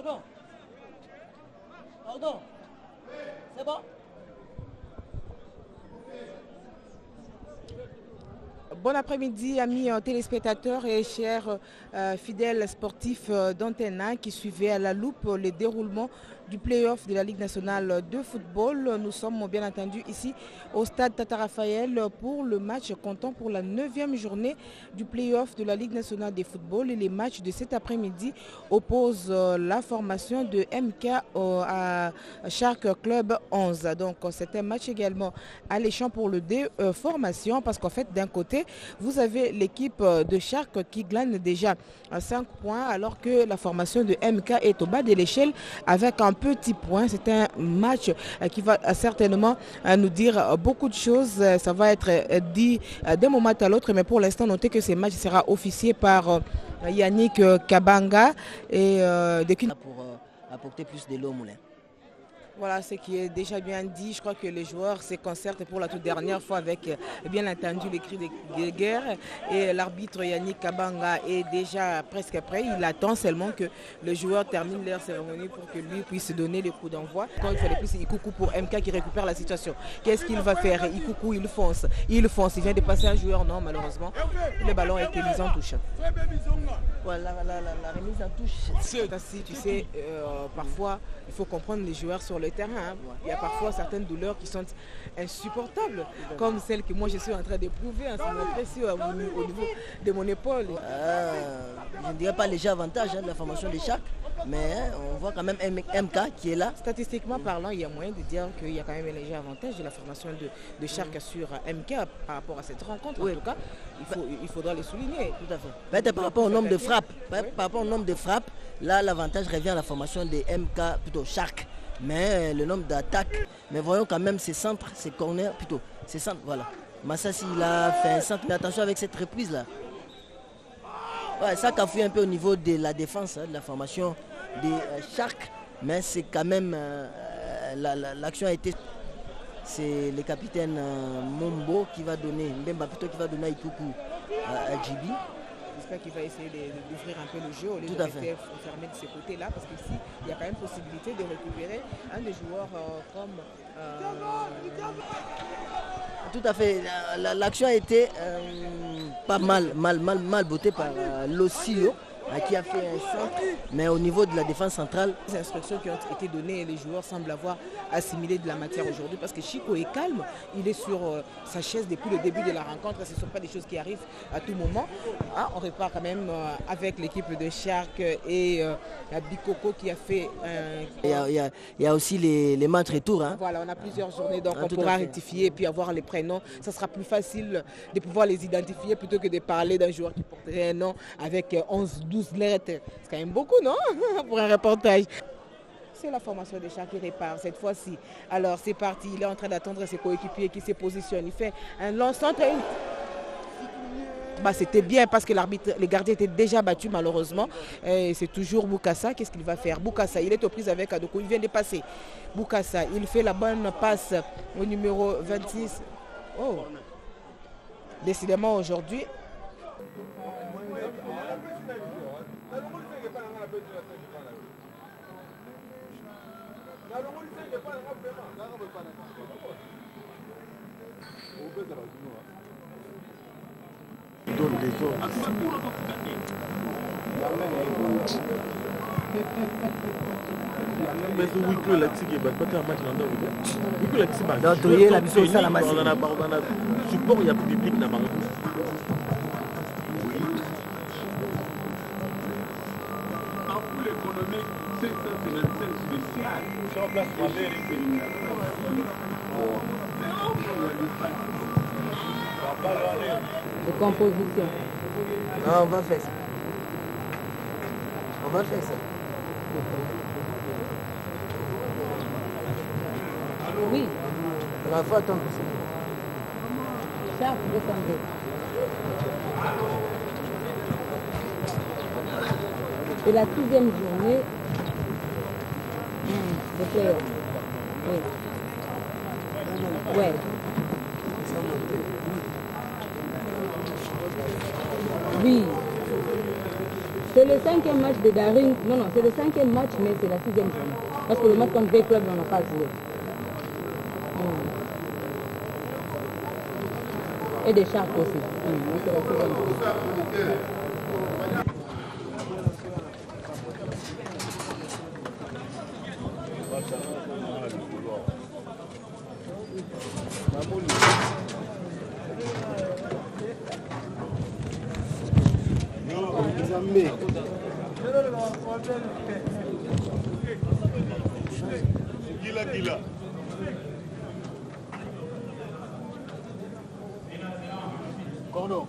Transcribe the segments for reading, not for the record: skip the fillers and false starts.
Pardon. Pardon. C'est bon? Bon après-midi, amis téléspectateurs et chers fidèles sportifs d'Antenne 1 qui suivaient à la loupe le déroulement du play-off de la Ligue nationale de football. Nous sommes bien entendu ici au stade Tata Raphaël pour le match comptant pour la 9e journée du play-off de la Ligue nationale de football. Et les matchs de cet après-midi opposent la formation de MK à Shark Club 11. Donc c'est un match également alléchant pour le déformation parce qu'en fait d'un côté vous avez l'équipe de Shark qui glane déjà 5 points alors que la formation de MK est au bas de l'échelle avec un petit point. C'est un match qui va certainement nous dire beaucoup de choses. Ça va être dit d'un moment à l'autre, mais pour l'instant, notez que ce match sera officié par Yannick Kabanga et pour apporter plus de l'eau au moulin. Voilà ce qui est déjà bien dit. Je crois que les joueurs se concertent pour la toute dernière fois avec bien entendu les cris de guerre. Et l'arbitre Yannick Kabanga est déjà presque prêt. Il attend seulement que les joueurs terminent leur cérémonie pour que lui puisse donner le coup d'envoi. Quand il fallait plus Ikuku pour MK qui récupère la situation. Qu'est-ce qu'il va faire? Ikuku, il fonce. Il vient de passer un joueur, non malheureusement. Le ballon a été mis en touche. Voilà, la remise en touche. Tu sais, parfois, il faut comprendre les joueurs sur le terrain. Hein. Il y a parfois certaines douleurs qui sont insupportables, comme celle que moi je suis en train d'éprouver en ce moment précis au niveau de mon épaule. Je ne dirais pas léger avantage de la formation de Shark, mais on voit quand même MK qui est là. Statistiquement parlant, il y a moyen de dire qu'il y a quand même un léger avantage de la formation de Shark sur MK par rapport à cette rencontre. Oui. En tout cas, il faudra le souligner. Tout à fait. Par rapport au nombre de frappes, par rapport au nombre de frappes, là l'avantage revient à la formation de MK, plutôt Shark. Mais le nombre d'attaques, mais voyons quand même ses centres, ses corners, plutôt, ses centres, voilà. Massassi, il a fait un centre, mais attention avec cette reprise là. Ouais, ça cafouille un peu au niveau de la défense, de la formation des Sharks, mais c'est quand même, l'action a été, c'est le capitaine Mombo qui va donner, Mbemba plutôt qui va donner à Ikuku à Djibi. J'espère qu'il va essayer d'ouvrir un peu le jeu au lieu de rester fermé de ce côté-là, parce qu'ici, il y a quand même possibilité de récupérer un des joueurs comme... Tout à fait. L'action a été pas mal bottée par Lossio, qui a fait un centre, mais au niveau de la défense centrale. Les instructions qui ont été données, les joueurs semblent avoir assimilé de la matière aujourd'hui parce que Chico est calme, il est sur sa chaise depuis le début de la rencontre, ce ne sont pas des choses qui arrivent à tout moment. Ah, on repart quand même avec l'équipe de Shark et Bikoko qui a fait... Il y a aussi les matchs retour. Hein. Voilà, on a plusieurs journées, donc on pourra rectifier et puis avoir les prénoms. Ça sera plus facile de pouvoir les identifier plutôt que de parler d'un joueur qui porterait un nom avec 11-12 lettres. C'est quand même beaucoup, non? Pour un reportage. C'est la formation des Sharks qui répare cette fois-ci. Alors c'est parti, il est en train d'attendre ses coéquipiers qui se positionnent. Il fait un long centre. C'était bien parce que le gardien était déjà battu malheureusement. Et c'est toujours Boukassa. Qu'est-ce qu'il va faire? Boukassa, il est aux prises avec Adoko. Il vient de passer. Boukassa, il fait la bonne passe au numéro 26. Oh, décidément aujourd'hui. Donne des ordres. Mais ce week-end, là, tu sais, pas un match dans le week-end. Donc, la mission ça la masse. On a support, il y a plus de public dans Maroc. En cours économique, c'est spécial. Sur place, de composition. Non, on va faire ça. On va faire ça. Oui. Il faut attendre ça. Charles, descendez. C'est la 6e journée de play-off. Oui. Ouais. Oui. C'est le 5e match de Daring. Non, c'est le 5e match, mais c'est la 6e journée. Parce que le match contre V-Club, on n'a pas joué. Et des Sharks aussi. C'est la 6e journée. Gila. Kono.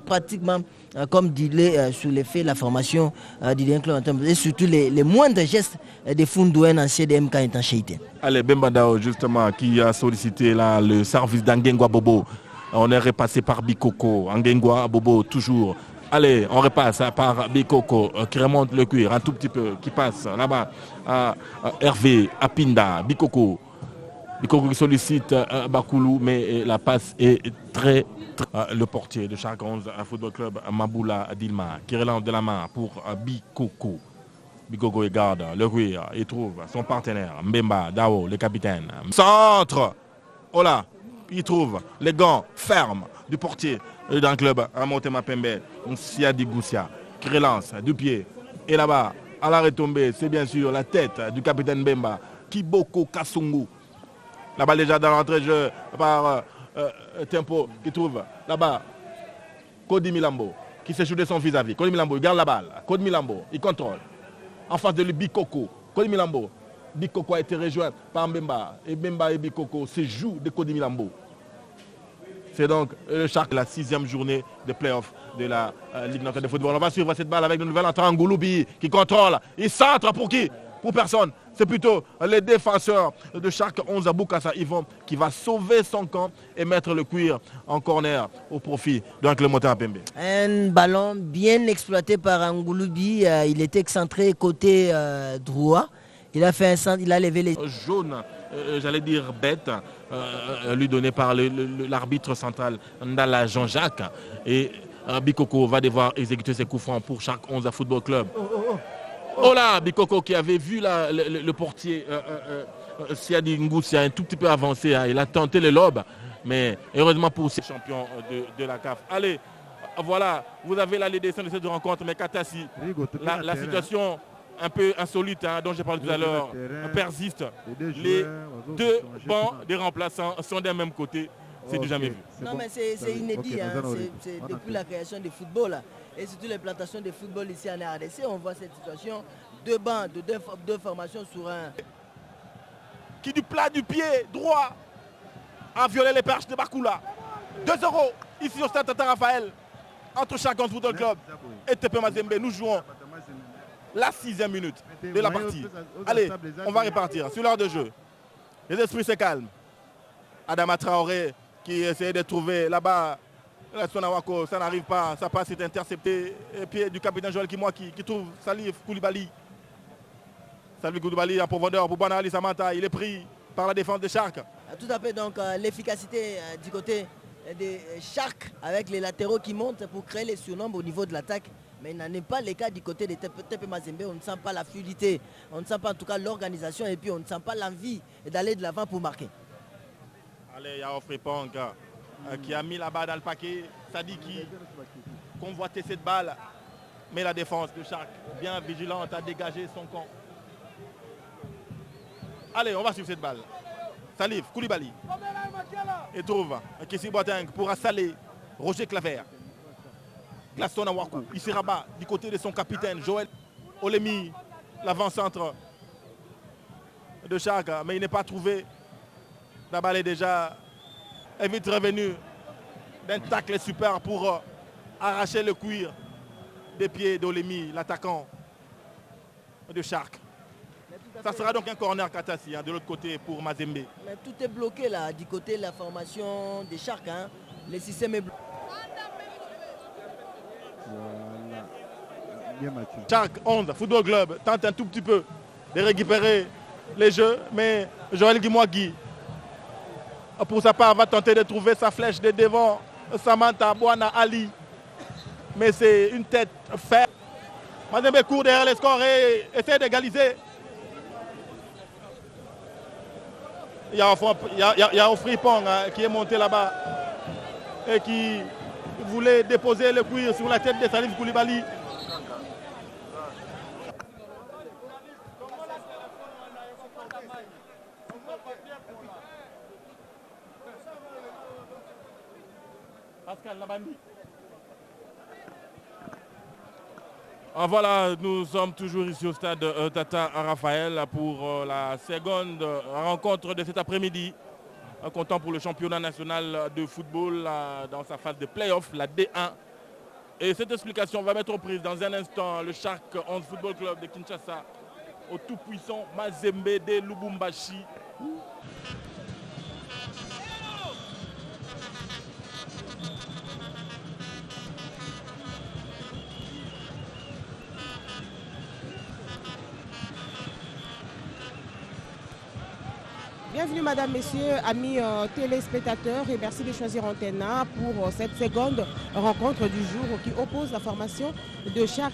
Pratiquement, comme dit sur les faits, la formation d'Idien Clémentin, et surtout les moindres gestes des Fundouen anciens de MK Intensité. Allez, Bemba Dao, justement, qui a sollicité là, le service d'Angengwa Bobo. On est repassé par Bikoko. Angengwa Bobo, toujours. Allez, on repasse par Bikoko, qui remonte le cuir un tout petit peu, qui passe là-bas à Hervé, à Pinda, Bikoko. Bikoko qui sollicite Bakoulou, mais la passe est très... Le portier de Shark 11 Football Club, Maboula Dilma, qui relance de la main pour Bikoko. Bikoko et garde le cuir. Il trouve son partenaire, Mbemba Dao, le capitaine. Centre. Oh là, il trouve les gants fermes du portier dans le club à Motema Pembe, Siadi Goussia, qui relance du pied. Et là-bas, à la retombée, c'est bien sûr la tête du capitaine Mbemba, Kiboko Kasungu. La balle déjà dans l'entrée-jeu par Tempo qui trouve là-bas Cody Milambo qui s'est shooté son vis-à-vis. Cody Milambo, il garde la balle. Cody Milambo, il contrôle. En face de lui, Bikoko. Cody Milambo. Bikoko a été rejoint par Mbemba. Et Mbemba et Bikoko se jouent de Cody Milambo. C'est donc le Shark, la 6e journée de play-off de la Ligue nationale de football. On va suivre cette balle avec le nouvel entrant Ngouloubi qui contrôle. Il centre pour qui? Pour personne. C'est plutôt les défenseurs de Shark 11 à Boukassa Yvon qui va sauver son camp et mettre le cuir en corner au profit d'un Clémentin Pembe. Un ballon bien exploité par Ngouloubi. Il était excentré côté droit. Il a fait un centre, il a levé les... Jaune, j'allais dire bête, lui donné par l'arbitre central Ndala Jean-Jacques. Et Bikoko va devoir exécuter ses coups francs pour Shark 11 à Football Club. Oh là, Bikoko qui avait vu le portier Siadi Ngoussia un tout petit peu avancé, hein, il a tenté le lobe, mais heureusement pour ces champions de la CAF. Allez, voilà, vous avez la descente de cette rencontre, mais Katassi, la situation un peu insolite hein, dont j'ai parlé tout à l'heure persiste. Les deux bancs des remplaçants sont d'un même côté. C'est du jamais vu. Non mais c'est inédit, hein. C'est depuis la création du football là. Et surtout l'implantation du football ici en RDC, on voit cette situation, deux bancs, deux formations sur un... Qui du plat du pied droit a violé les perches de Bakoula. 2-0 ici au stade Tata Raphaël entre Shark 11 Football Club et TP Mazembe. Nous jouons la 6e minute de la partie. Allez, on va repartir sur l'heure de jeu. Les esprits se calment. Adama Traoré qui essaie de trouver là-bas Sonawako, ça n'arrive pas, ça passe, c'est intercepté. Et puis du capitaine Joël Kimoa qui trouve Salif Koulibaly. Salif Koulibaly en profondeur pour Banali Samanta, il est pris par la défense des Sharks. Tout à fait, donc l'efficacité du côté des Sharks avec les latéraux qui montent pour créer les surnombres au niveau de l'attaque. Mais il n'en est pas le cas du côté de TP Mazembe, on ne sent pas la fluidité, on ne sent pas en tout cas l'organisation et puis on ne sent pas l'envie d'aller de l'avant pour marquer. Allez, Yao Fripong qui a mis la balle dans le paquet, Sadi qui convoitait cette balle, mais la défense de Shark bien vigilante à dégager son camp. Allez, on va suivre cette balle. Salif Koulibaly et trouve Kessi Boateng pour assaler Roger Claver. Glaston Awakou, il se rabat du côté de son capitaine Joël Olemi, l'avant-centre de Shark, mais il n'est pas trouvé. La balle est déjà vite revenue d'un tacle super pour arracher le cuir des pieds d'Olemi, l'attaquant de Shark. Ça sera donc un corner Katassi hein, de l'autre côté pour Mazembe. Mais tout est bloqué là, du côté de la formation des Sharks. Hein. Le système est bloqué. Voilà. Bien Mathieu. Chaque 11 Football Club tente un tout petit peu de récupérer les jeux, mais Joël Guimouagui, pour sa part, va tenter de trouver sa flèche de devant Samantha Bouana Ali. Mais c'est une tête ferme. Mazembe court derrière les scores et essaie d'égaliser. Il y a un Fripong qui est monté là-bas et qui voulait déposer le cuir sur la tête de Salif Koulibaly. Pascal Labandi. Voilà, nous sommes toujours ici au stade Tata Raphaël pour la seconde rencontre de cet après-midi. Comptant pour le championnat national de football dans sa phase de play-off, la D1. Et cette explication va mettre aux prises dans un instant le Shark 11 Football Club de Kinshasa au tout-puissant Mazembe de Lubumbashi. Bienvenue Madame, Messieurs, amis téléspectateurs et merci de choisir Antenne pour cette seconde rencontre du jour qui oppose la formation de Shark.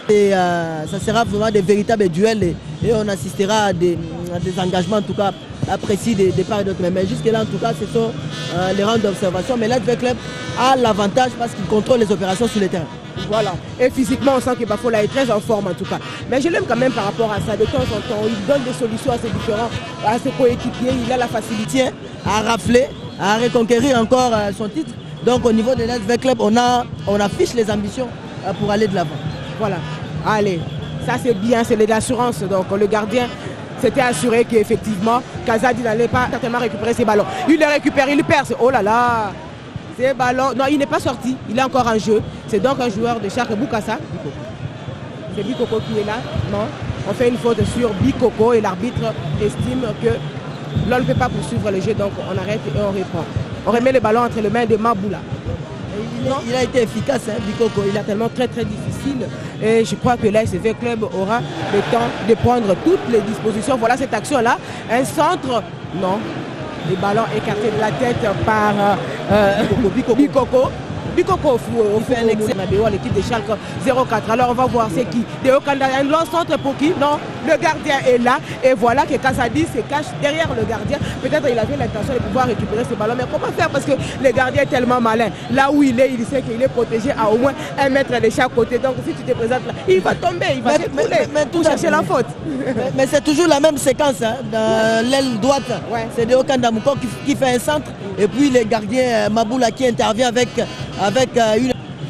Et ça sera vraiment des véritables duels et on assistera à des engagements en tout cas précis des parts et d'autres. Mais jusque-là en tout cas ce sont les rounds d'observation. Mais l'Adv Club a l'avantage parce qu'il contrôle les opérations sur le terrain. Voilà. Et physiquement on sent que Bafola est très en forme en tout cas. Mais je l'aime quand même par rapport à ça. De temps en temps, il donne des solutions à ses coéquipiers. Il a la facilité à rafler, à reconquérir encore son titre. Donc au niveau de l'Adv Club, on affiche les ambitions pour aller de l'avant. Voilà, allez, ça c'est bien, c'est de l'assurance. Donc le gardien s'était assuré qu'effectivement, Kazadi n'allait pas certainement récupérer ses ballons. Il les récupère, il perd, oh là là, ces ballons, non il n'est pas sorti, il est encore en jeu. C'est donc un joueur de Shark Boukassa, c'est Bikoko qui est là, non, on fait une faute sur Bikoko et l'arbitre estime que l'on ne peut pas poursuivre le jeu, donc on arrête et on reprend. On remet le ballon entre les mains de Maboula. Il a été efficace, hein, Bikoko. Il a tellement très difficile. Et je crois que l'ASV Club aura le temps de prendre toutes les dispositions. Voilà cette action-là. Un centre, non. Le ballon écarté de la tête par Bikoko. Bikoko fait un excellent l'équipe de Schalke 04. Alors on va voir c'est qui. Deokanda, un long centre pour qui? Non, le gardien est là. Et voilà que Kazadi se cache derrière le gardien. Peut-être il avait l'intention de pouvoir récupérer ce ballon. Mais comment faire? Parce que le gardien est tellement malin. Là où il est, il sait qu'il est protégé à au moins 1 mètre de chaque côté. Donc si tu te présentes là, il va tomber, il va s'écrouler pour chercher la faute. Mais c'est toujours la même séquence. Hein. Dans l'aile droite, ouais. C'est Deokanda Mouko qui fait un centre. Et puis le gardien Maboula qui intervient avec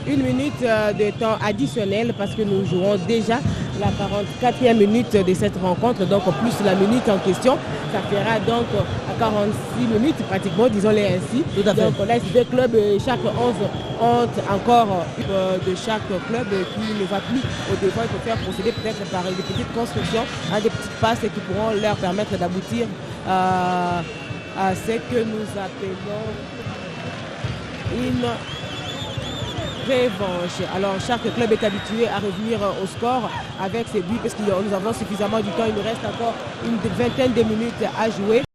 une minute de temps additionnel parce que nous jouons déjà la 44e minute de cette rencontre, donc plus la minute en question, ça fera donc à 46 minutes pratiquement, disons-les ainsi. Tout à fait. Donc l'ASV Club, chaque 11 ont encore de chaque club qui ne va plus au devant. Il faut faire procéder peut-être par des petites constructions, des petites passes qui pourront leur permettre d'aboutir à ce que nous appelons une revanche. Alors chaque club est habitué à revenir au score avec ses buts parce que nous avons suffisamment du temps. Il nous reste encore une vingtaine de minutes à jouer.